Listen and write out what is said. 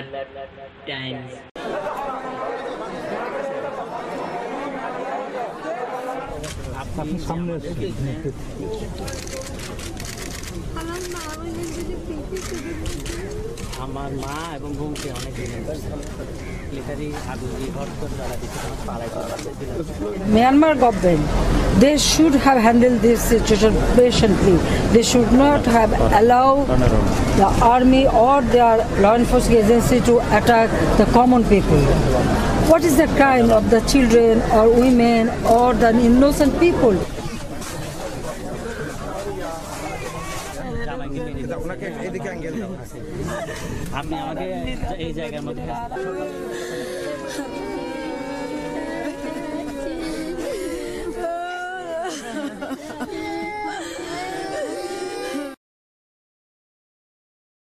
blood times. আপনি সামনে আমার মা এবং বোনকে অনেক লিটারি আগুজি ঘর দ্বারা Myanmar government, they should have handled this situation patiently. They should not have allowed the army or their law enforcement agency to attack the common people. What is the crime of the children or women or the innocent people? আপনি আমাকে এই জায়গার মধ্যে